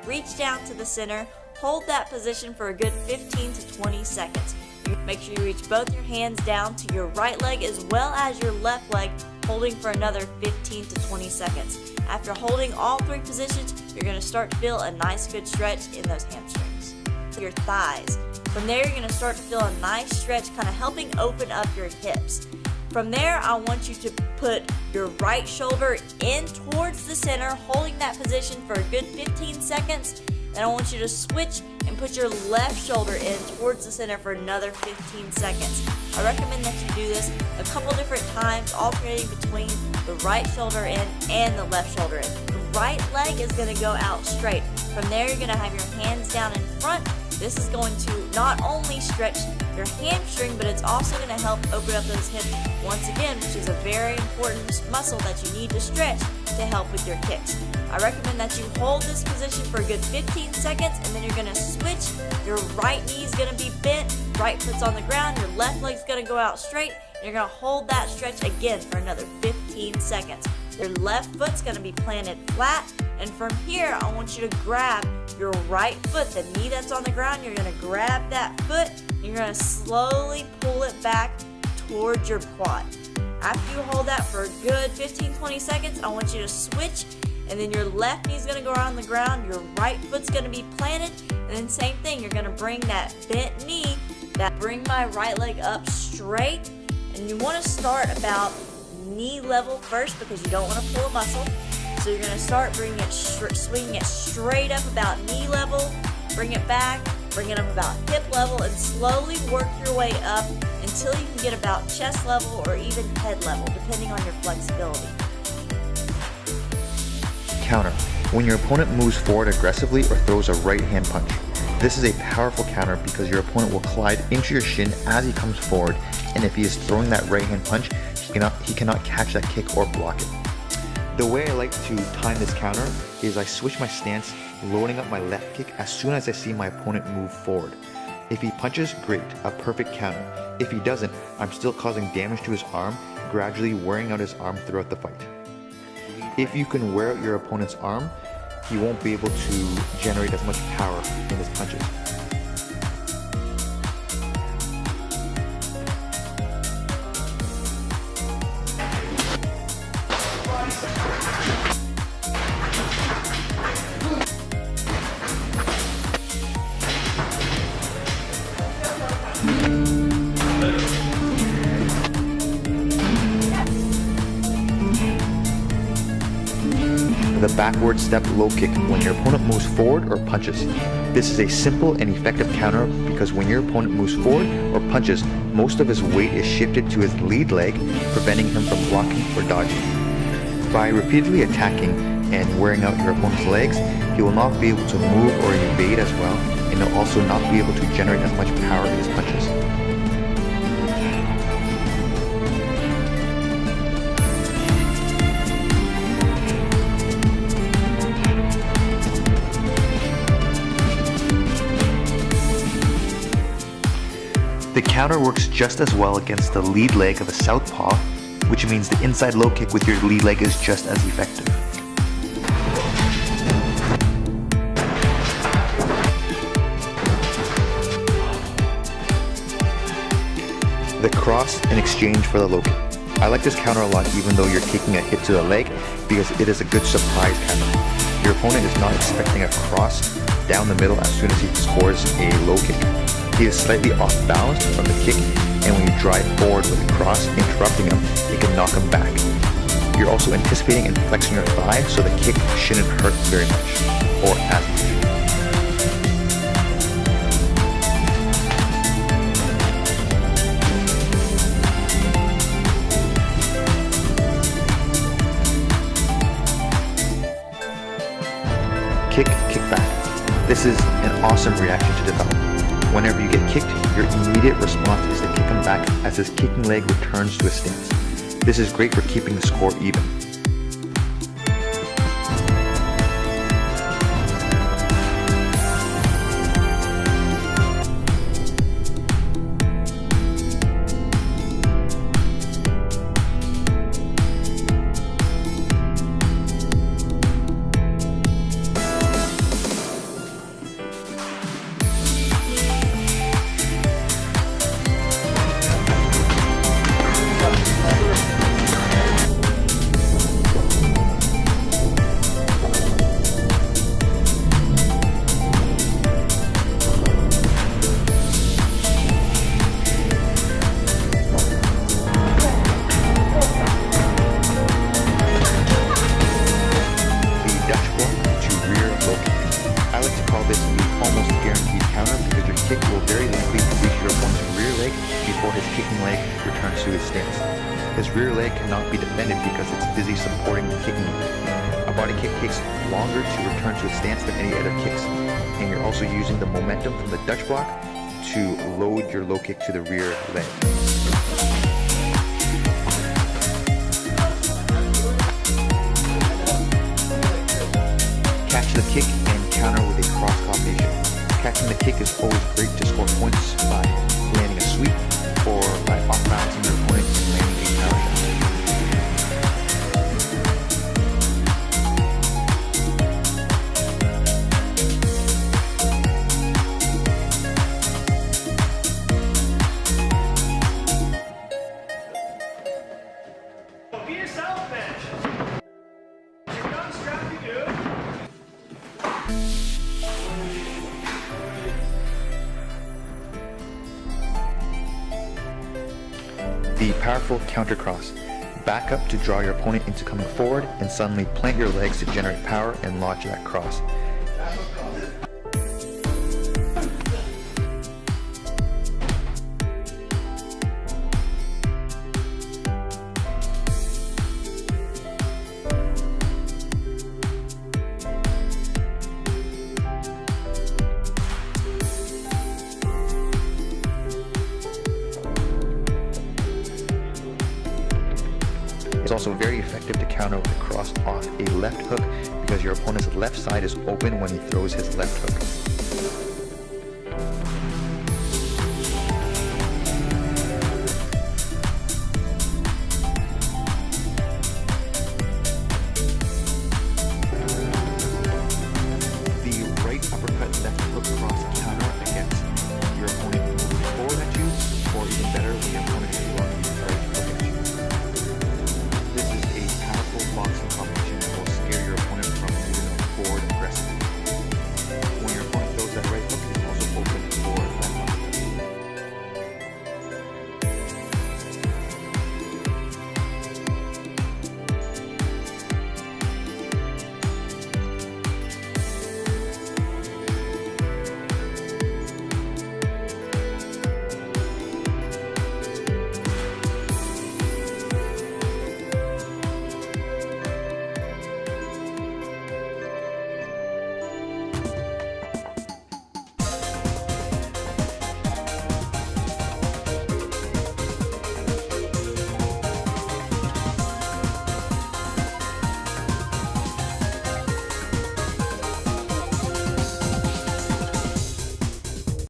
reach down to the center, hold that position for a good 15 to 20 seconds. Make sure you reach both your hands down to your right leg as well as your left leg, holding for another 15 to 20 seconds. After holding all three positions, you're going to start to feel a nice good stretch in those hamstrings. Your thighs. From there, you're going to start to feel a nice stretch, kind of helping open up your hips. From there, I want you to put your right shoulder in towards the center, holding that position for a good 15 seconds. Then I want you to switch and put your left shoulder in towards the center for another 15 seconds. I recommend that you do this a couple different times, alternating between the right shoulder in and the left shoulder in. The right leg is going to go out straight. From there, you're going to have your hands down in front. This is going to not only stretch your hamstring, but it's also going to help open up those hips once again, which is a very important muscle that you need to stretch to help with your kicks. I recommend that you hold this position for a good 15 seconds, and then you're going to switch. Your right knee is going to be bent, right foot's on the ground, your left leg's going to go out straight, and you're going to hold that stretch again for another 15 seconds. Your left foot's going to be planted flat, and from here, I want you to grab your right foot, the knee that's on the ground, you're going to grab that foot, and you're going to slowly pull it back towards your quad. After you hold that for a good 15-20 seconds, I want you to switch, and then your left knee is going to go around the ground, your right foot's going to be planted, and then same thing, you're going to bring that bent knee, bring my right leg up straight, and you want to start about knee level first because you don't want to pull a muscle. So you're going to start swinging it straight up about knee level, bring it back, bring it up about hip level, and slowly work your way up until you can get about chest level or even head level, depending on your flexibility. Counter. When your opponent moves forward aggressively or throws a right hand punch. This is a powerful counter because your opponent will collide into your shin as he comes forward, and if he is throwing that right hand punch, he cannot catch that kick or block it. The way I like to time this counter is I switch my stance, loading up my left kick as soon as I see my opponent move forward. If he punches, great, a perfect counter. If he doesn't, I'm still causing damage to his arm, gradually wearing out his arm throughout the fight. If you can wear out your opponent's arm, he won't be able to generate as much power in his punches. The backward step low kick when your opponent moves forward or punches. This is a simple and effective counter because when your opponent moves forward or punches, most of his weight is shifted to his lead leg, preventing him from blocking or dodging. By repeatedly attacking and wearing out your opponent's legs, he will not be able to move or evade as well, and he'll also not be able to generate as much power in his punches. The counter works just as well against the lead leg of a southpaw, which means the inside low kick with your lead leg is just as effective. The cross in exchange for the low kick. I like this counter a lot even though you're taking a hit to the leg because it is a good surprise counter. Your opponent is not expecting a cross down the middle as soon as he scores a low kick. He is slightly off balance from the kick, and when you drive forward with the cross, interrupting him, it can knock him back. You're also anticipating and flexing your thigh so the kick shouldn't hurt very much, or as much. Kick, kick back. This is an awesome reaction to develop. Whenever you get kicked, your immediate response is to kick him back as his kicking leg returns to a stance. This is great for keeping the score even. leg cannot be defended because it's busy supporting the kicking move. A body kick takes longer to return to a stance than any other kicks, and you're also using the momentum from the Dutch block to load your low kick to the rear leg. Catch the kick and counter with a cross combination. Catching the kick is always great to score points by landing a sweep or by off-balancing your opponent and landing a counter shot. Be yourself, man. You're young, scrappy dude. The powerful counter cross. Back up to draw your opponent into coming forward and suddenly plant your legs to generate power and launch that cross. It's also very effective to counter with a cross off a left hook because your opponent's left side is open when he throws his left hook.